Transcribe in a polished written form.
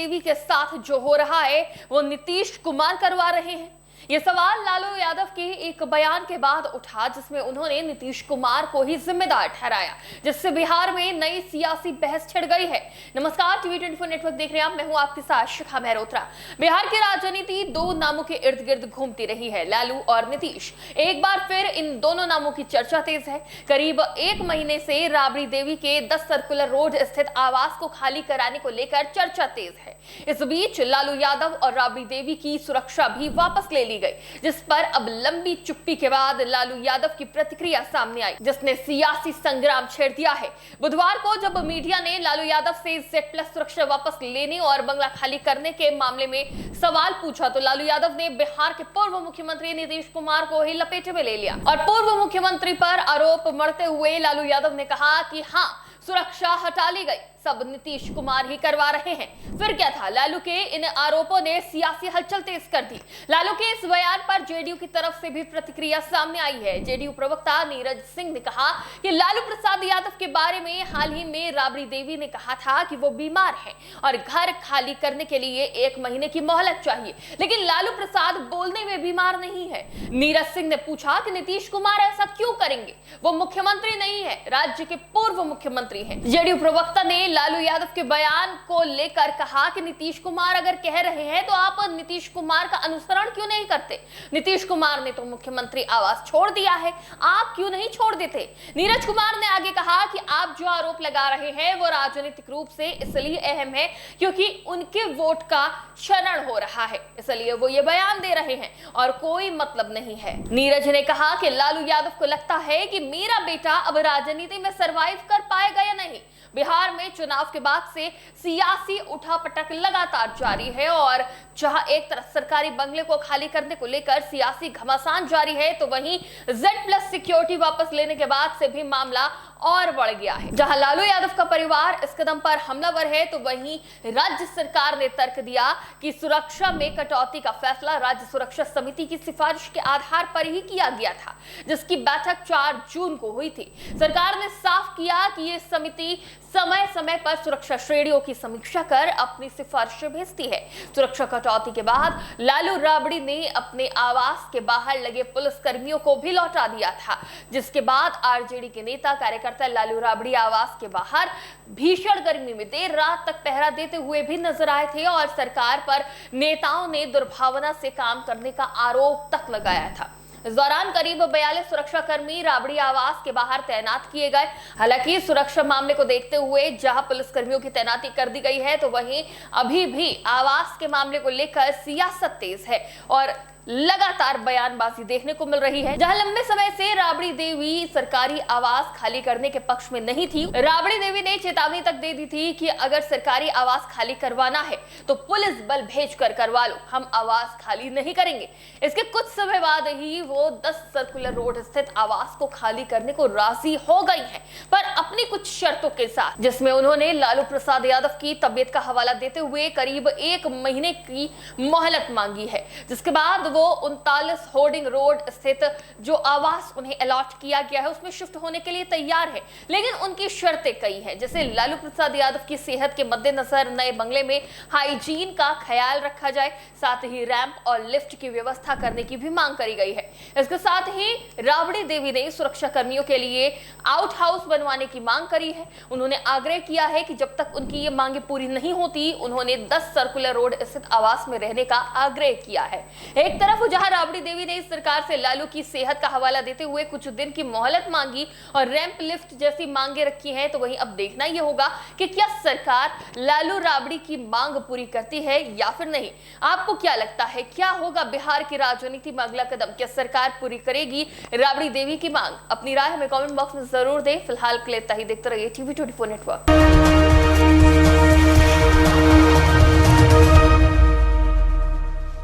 देवी के साथ जो हो रहा है वो नीतीश कुमार करवा रहे हैं। ये सवाल लालू यादव के एक बयान के बाद उठा जिसमें उन्होंने नीतीश कुमार को ही जिम्मेदार ठहराया, जिससे बिहार में नई सियासी बहस छिड़ गई है। नमस्कार, टीवी 24 नेटवर्क देख रहे हैं आप, मैं हूं आपके साथ शिखा मेहरोत्रा। बिहार की राजनीति दो नामों के इर्द गिर्द घूमती रही है, लालू और नीतीश। एक बार फिर इन दोनों नामों की चर्चा तेज है। करीब एक महीने से राबड़ी देवी के 10 सर्कुलर रोड स्थित आवास को खाली कराने को लेकर चर्चा तेज है। इस बीच लालू यादव और राबड़ी देवी की सुरक्षा भी वापस ले ली गई, जिस पर अब लंबी चुप्पी के बाद लालू यादव की प्रतिक्रिया सामने आई, जिसने सियासी संग्राम छेड़ दिया है। बुधवार को जब मीडिया ने लालू यादव से Z+ सुरक्षा वापस लेने और बंगला खाली करने के मामले में सवाल पूछा तो लालू यादव ने बिहार के पूर्व मुख्यमंत्री नीतीश कुमार को ही लपेटे में ले लिया और पूर्व मुख्यमंत्री पर आरोप मढ़ते हुए लालू यादव ने कहा कि हाँ, सुरक्षा हटा ली गई, सब नीतीश कुमार ही करवा रहे हैं। फिर क्या था? लालू के इन आरोपों ने सियासी हलचल तेज कर दी। लालू के इस बयान पर जेडीयू की तरफ से भी प्रतिक्रिया सामने आई है। जेडीयू प्रवक्ता नीरज सिंह ने कहा कि लालू प्रसाद यादव के बारे में हाल ही में राबड़ी देवी ने कहा था कि वो बीमार है और घर खाली करने के लिए 1 महीने की मोहलत चाहिए, लेकिन लालू प्रसाद बोलने में बीमार नहीं है। नीरज सिंह ने पूछा कि नीतीश कुमार ऐसा क्यों करेंगे? वो मुख्यमंत्री नहीं है, राज्य के पूर्व मुख्यमंत्री हैं। जेडीयू प्रवक्ता ने लालू यादव के बयान को लेकर कहा कि नीतीश कुमार अगर कह रहे हैं तो आप नीतीश कुमार का अनुसरण क्यों नहीं करते? नीतीश कुमार ने तो मुख्यमंत्री आवास छोड़ दिया है, आप क्यों नहीं छोड़ देते? नीरज कुमार ने आगे कहा कि आप जो आरोप लगा रहे हैं वो राजनीतिक रूप से इसलिए अहम है क्योंकि उनके वोट का क्षरण हो रहा है, इसलिए वो ये बयान दे रहे हैं और कोई मतलब नहीं है। नीरज ने कहा कि लालू यादव को लगता है कि मेरा बेटा अब राजनीति में सरवाइव कर पाएगा या नहीं। बिहार में चुनाव के बाद से सियासी उठापटक लगातार जारी है और जहां एक तरफ सरकारी बंगले को खाली करने को लेकर सियासी घमासान जारी है, तो वहीं Z+ सिक्योरिटी वापस लेने के बाद से भी मामला और बढ़ गया है। जहां लालू यादव का परिवार इस कदम पर हमलावर है, तो वहीं राज्य सरकार ने तर्क दिया कि सुरक्षा में कटौती का फैसला राज्य सुरक्षा समिति की सिफारिश के आधार पर ही किया गया था, जिसकी बैठक 4 जून को हुई थी। सरकार ने साफ किया कि ये समिति समय समय पर सुरक्षा श्रेणियों की समीक्षा कर अपनी सिफारिशें भेजती है। सुरक्षा कटौती के बाद लालू राबड़ी ने अपने आवास के बाहर लगे पुलिस कर्मियों को भी लौटा दिया था, जिसके बाद आरजेडी के नेता कार्यकर्ता लालू राबड़ी आवास के बाहर भीषण गर्मी में देर रात तक पहरा देते हुए भी नजर आए थे और सरकार पर नेताओं ने दुर्भावना से काम करने का आरोप तक लगाया था। इस दौरान करीब 42 सुरक्षाकर्मी राबड़ी आवास के बाहर तैनात किए गए। हालांकि सुरक्षा मामले को देखते हुए जहां पुलिसकर्मियों की तैनाती कर दी गई है, तो वहीं अभी भी आवास के मामले को लेकर सियासत तेज है और लगातार बयानबाजी देखने को मिल रही है। जहां लंबे समय से राबड़ी देवी सरकारी आवास खाली करने के पक्ष में नहीं थी, राबड़ी देवी ने चेतावनी तक दे दी थी कि अगर सरकारी आवास खाली करवाना है तो पुलिस बल भेजकर करवा लो, हम आवास खाली नहीं करेंगे। इसके कुछ समय बाद ही वो 10 सर्कुलर रोड स्थित आवास को खाली करने को राजी हो गई हैं, पर अपनी कुछ शर्तों के साथ, जिसमें उन्होंने लालू प्रसाद यादव की तबीयत का हवाला देते हुए करीब 1 महीने की मोहलत मांगी है। जिसके बाद वो 39 होर्डिंग रोड स्थित जो आवास उन्हें अलॉट किया गया है उसमें शिफ्ट होने के लिए तैयार है, लेकिन उनकी शर्तें कई हैं, जैसे लालू प्रसाद यादव की सेहत के मद्देनजर नए बंगले में हाइजीन का ख्याल रखा जाए, साथ ही रैंप और लिफ्ट की व्यवस्था करने की भी मांग करी गई है। इसके साथ ही राबड़ी देवी ने सुरक्षा कर्मियों के लिए आउट हाउस बनवाने की मांग करी है। उन्होंने आग्रह किया है कि जब तक उनकी ये मांगे पूरी नहीं होती, उन्होंने 10 सर्कुलर रोड स्थित आवास में रहने का आग्रह किया है। एक तरफ जहां राबड़ी देवी ने सरकार से लालू की सेहत का हवाला देते हुए कुछ दिन की मोहलत मांगी और रैंप लिफ्ट जैसी मांगे रखी हैं, तो वहीं अब देखना यह होगा कि क्या सरकार लालू राबड़ी की मांग पूरी करती है या फिर नहीं। आपको क्या लगता है, क्या होगा बिहार की राजनीति में अगला कदम? क्या सरकार पूरी करेगी राबड़ी देवी की मांग? अपनी राय हमें कमेंट बॉक्स में जरूर दें। फिलहाल के लिए इतना ही। देखते रहिए टीवी 24 नेटवर्क।